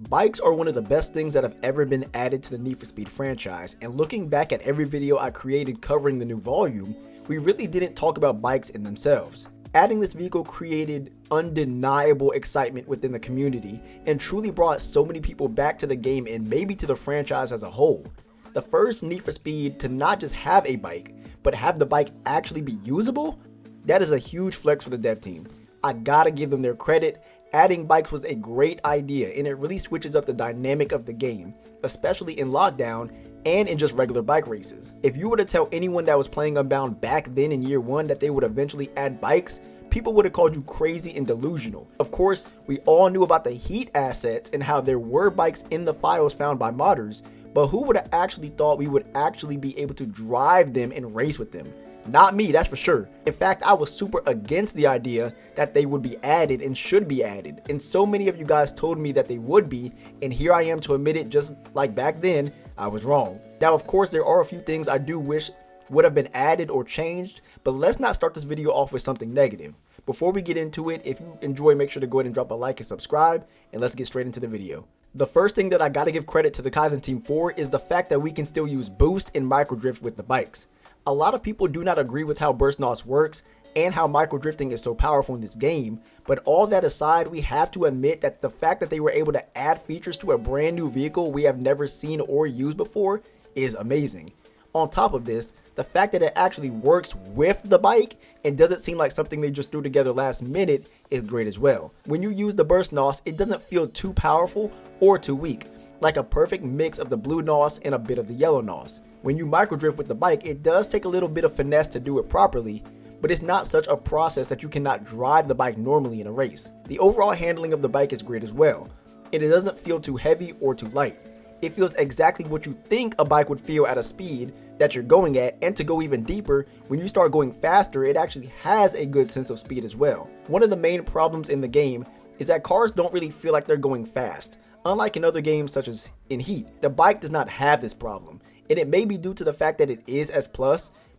Bikes are one of the best things that have ever been added to the Need for Speed franchise, and looking back at every video I created covering the new volume, we really didn't talk about bikes in themselves. Adding this vehicle created undeniable excitement within the community and truly brought so many people back to the game and maybe to the franchise as a whole. The first Need for Speed to not just have a bike, but have the bike actually be usable? That is a huge flex for the dev team. I gotta give them their credit. Adding bikes was a great idea, and it really switches up the dynamic of the game, especially in lockdown and in just regular bike races. If you were to tell anyone that was playing Unbound back then in year one that they would eventually add bikes, people would have called you crazy and delusional. Of course, we all knew about the Heat assets and how there were bikes in the files found by modders, but who would have actually thought we would actually be able to drive them and race with them? Not me, that's for sure. In fact, I was super against the idea that they would be added and should be added. And so many of you guys told me that they would be, and here I am to admit it, just like back then, I was wrong. Now, of course, there are a few things I do wish would have been added or changed, but let's not start this video off with something negative. Before we get into it, if you enjoy, make sure to go ahead and drop a like and subscribe, and let's get straight into the video. The first thing that I gotta give credit to the Kaizen team for is the fact that we can still use boost and microdrift with the bikes. A lot of people do not agree with how burst NOS works and how microdrifting is so powerful in this game, but all that aside, we have to admit that the fact that they were able to add features to a brand new vehicle we have never seen or used before is amazing. On top of this, the fact that it actually works with the bike and doesn't seem like something they just threw together last minute is great as well. When you use the burst NOS, it doesn't feel too powerful or too weak, like a perfect mix of the blue NOS and a bit of the yellow NOS. When you microdrift with the bike, it does take a little bit of finesse to do it properly, but it's not such a process that you cannot drive the bike normally in a race. The overall handling of the bike is great as well, and it doesn't feel too heavy or too light. It feels exactly what you think a bike would feel at a speed that you're going at, and to go even deeper, when you start going faster, it actually has a good sense of speed as well. One of the main problems in the game is that cars don't really feel like they're going fast. Unlike in other games such as in Heat, the bike does not have this problem, and it may be due to the fact that it is S+,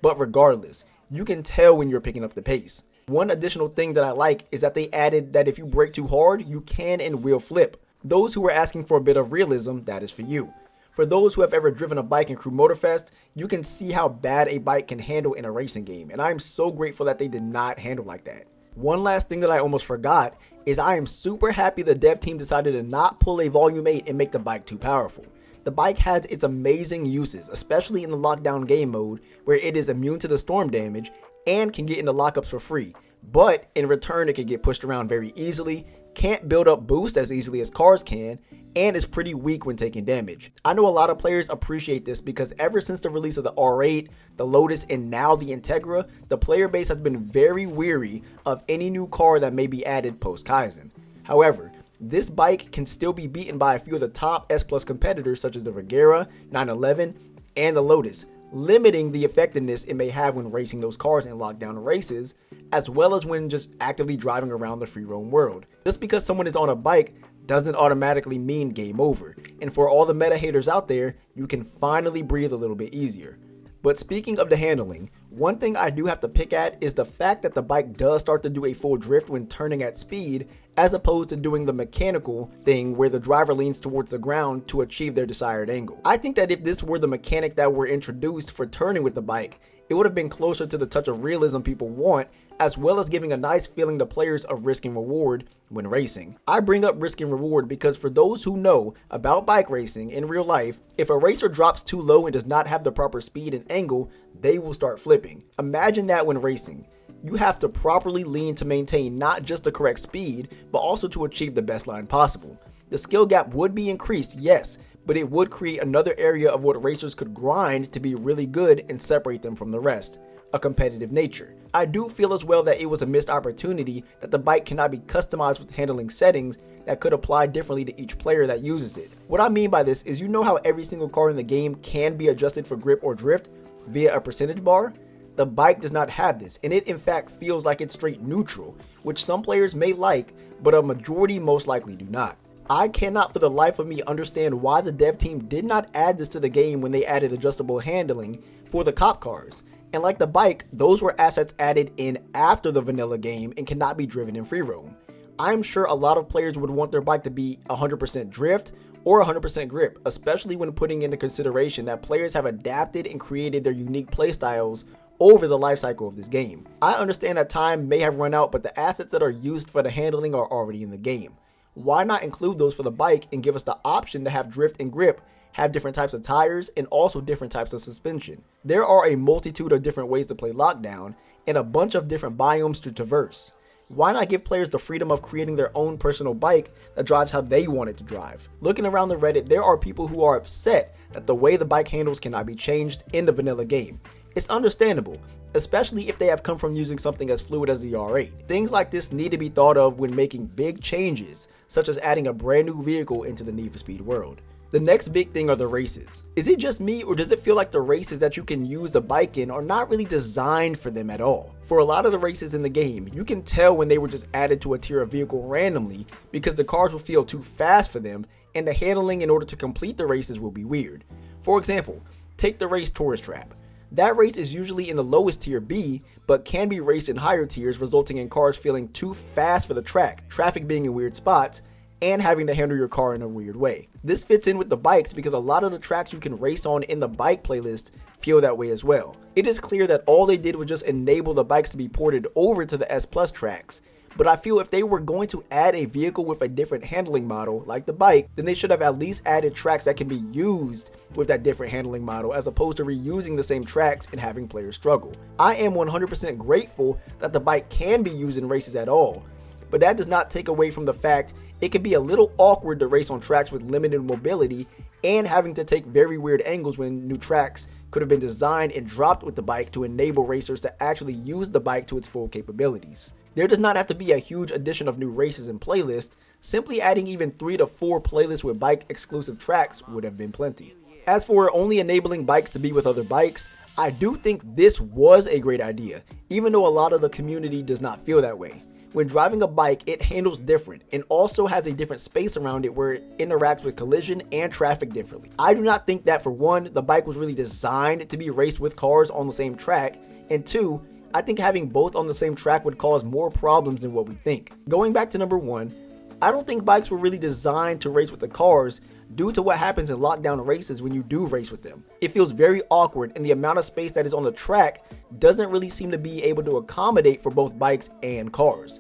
but regardless, you can tell when you're picking up the pace. One additional thing that I like is that they added that if you brake too hard, you can and will flip. Those who are asking for a bit of realism, that is for you. For those who have ever driven a bike in Crew Motorfest, you can see how bad a bike can handle in a racing game, and I am so grateful that they did not handle like that. One last thing that I almost forgot is I am super happy the dev team decided to not pull a Volume 8 and make the bike too powerful. The bike has its amazing uses, especially in the lockdown game mode, where it is immune to the storm damage and can get into lockups for free. But in return, it can get pushed around very easily, can't build up boost as easily as cars can, and is pretty weak when taking damage. I know a lot of players appreciate this because ever since the release of the R8, the Lotus, and now the Integra, the player base has been very weary of any new car that may be added post-Kaizen. However, this bike can still be beaten by a few of the top S+ competitors such as the Regera, 911, and the Lotus, limiting the effectiveness it may have when racing those cars in lockdown races, as well as when just actively driving around the free roam world. Just because someone is on a bike doesn't automatically mean game over, and for all the meta haters out there, you can finally breathe a little bit easier. But speaking of the handling, one thing I do have to pick at is the fact that the bike does start to do a full drift when turning at speed, as opposed to doing the mechanical thing where the driver leans towards the ground to achieve their desired angle. I think that if this were the mechanic that were introduced for turning with the bike, it would have been closer to the touch of realism people want, as well as giving a nice feeling to players of risk and reward when racing. I bring up risk and reward because for those who know about bike racing in real life, if a racer drops too low and does not have the proper speed and angle, they will start flipping. Imagine that when racing. You have to properly lean to maintain not just the correct speed, but also to achieve the best line possible. The skill gap would be increased, yes, but it would create another area of what racers could grind to be really good and separate them from the rest. A competitive nature. I do feel as well that it was a missed opportunity that the bike cannot be customized with handling settings that could apply differently to each player that uses it. What I mean by this is, you know how every single car in the game can be adjusted for grip or drift via a percentage bar? The bike does not have this, and it in fact feels like it's straight neutral, which some players may like, but a majority most likely do not. I cannot for the life of me understand why the dev team did not add this to the game when they added adjustable handling for the cop cars. And like the bike, those were assets added in after the vanilla game and cannot be driven in free roam. I'm sure a lot of players would want their bike to be 100% drift or 100% grip, especially when putting into consideration that players have adapted and created their unique playstyles over the life cycle of this game. I understand that time may have run out, but the assets that are used for the handling are already in the game. Why not include those for the bike and give us the option to have drift and grip, have different types of tires, and also different types of suspension? There are a multitude of different ways to play Lockdown and a bunch of different biomes to traverse. Why not give players the freedom of creating their own personal bike that drives how they want it to drive? Looking around the Reddit, there are people who are upset that the way the bike handles cannot be changed in the vanilla game. It's understandable, especially if they have come from using something as fluid as the R8. Things like this need to be thought of when making big changes, such as adding a brand new vehicle into the Need for Speed world. The next big thing are the races. Is it just me, or does it feel like the races that you can use the bike in are not really designed for them at all? For a lot of the races in the game, you can tell when they were just added to a tier of vehicle randomly because the cars will feel too fast for them and the handling in order to complete the races will be weird. For example, take the race Tourist Trap. That race is usually in the lowest tier B, but can be raced in higher tiers, resulting in cars feeling too fast for the track, traffic being in weird spots, and having to handle your car in a weird way. This fits in with the bikes because a lot of the tracks you can race on in the bike playlist feel that way as well. It is clear that all they did was just enable the bikes to be ported over to the S Plus tracks, but I feel if they were going to add a vehicle with a different handling model, like the bike, then they should have at least added tracks that can be used with that different handling model, as opposed to reusing the same tracks and having players struggle. I am 100% grateful that the bike can be used in races at all, but that does not take away from the fact it can be a little awkward to race on tracks with limited mobility and having to take very weird angles when new tracks could have been designed and dropped with the bike to enable racers to actually use the bike to its full capabilities. There does not have to be a huge addition of new races and playlists. Simply adding even 3 to 4 playlists with bike exclusive tracks would have been plenty. As for only enabling bikes to be with other bikes, I do think this was a great idea, even though a lot of the community does not feel that way. When driving a bike, it handles different and also has a different space around it where it interacts with collision and traffic differently. I do not think that, for one, the bike was really designed to be raced with cars on the same track, and 2, I think having both on the same track would cause more problems than what we think. Going back to number 1, I don't think bikes were really designed to race with the cars due to what happens in lockdown races when you do race with them. It feels very awkward, and the amount of space that is on the track doesn't really seem to be able to accommodate for both bikes and cars.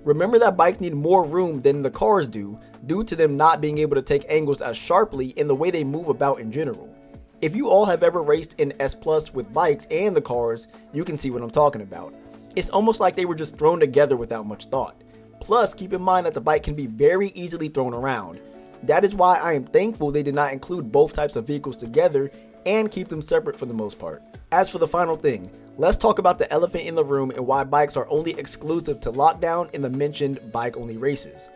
Remember that bikes need more room than the cars do, due to them not being able to take angles as sharply in the way they move about in general. If you all have ever raced in S Plus with bikes and the cars, you can see what I'm talking about. It's almost like they were just thrown together without much thought. Plus, keep in mind that the bike can be very easily thrown around. That is why I am thankful they did not include both types of vehicles together and keep them separate for the most part. As for the final thing, let's talk about the elephant in the room and why bikes are only exclusive to Lockdown in the mentioned bike-only races.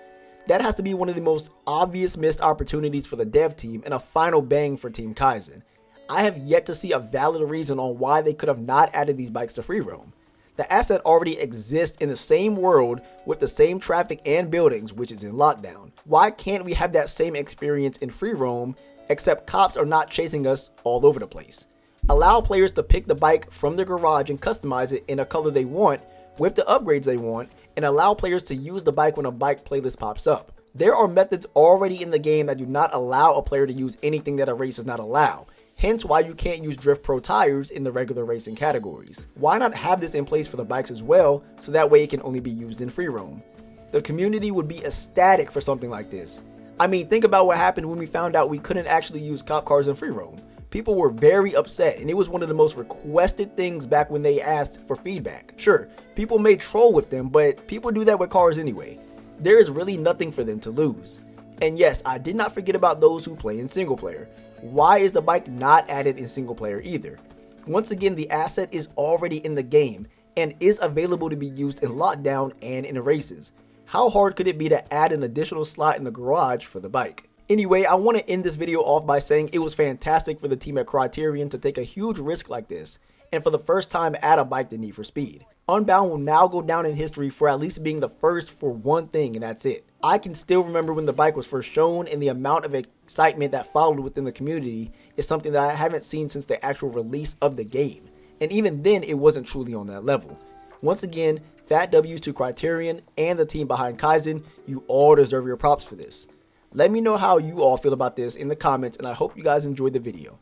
That has to be one of the most obvious missed opportunities for the dev team and a final bang for Team Kaizen. I have yet to see a valid reason on why they could have not added these bikes to free roam. The asset already exists in the same world with the same traffic and buildings, which is in Lockdown. Why can't we have that same experience in free roam, except cops are not chasing us all over the place? Allow players to pick the bike from their garage and customize it in a color they want with the upgrades they want, and allow players to use the bike when a bike playlist pops up. There are methods already in the game that do not allow a player to use anything that a race does not allow. Hence why you can't use Drift Pro tires in the regular racing categories. Why not have this in place for the bikes as well, so that way it can only be used in free roam? The community would be ecstatic for something like this. I mean, think about what happened when we found out we couldn't actually use cop cars in free roam. People were very upset, and it was one of the most requested things back when they asked for feedback. Sure, people may troll with them, but people do that with cars anyway. There is really nothing for them to lose. And yes, I did not forget about those who play in single player. Why is the bike not added in single player either? Once again, the asset is already in the game and is available to be used in Lockdown and in races. How hard could it be to add an additional slot in the garage for the bike? Anyway, I want to end this video off by saying it was fantastic for the team at Criterion to take a huge risk like this, and for the first time add a bike to Need for Speed. Unbound will now go down in history for at least being the first for one thing, and that's it. I can still remember when the bike was first shown, and the amount of excitement that followed within the community is something that I haven't seen since the actual release of the game. And even then, it wasn't truly on that level. Once again, Fat W's to Criterion and the team behind Kaizen. You all deserve your props for this. Let me know how you all feel about this in the comments, and I hope you guys enjoyed the video.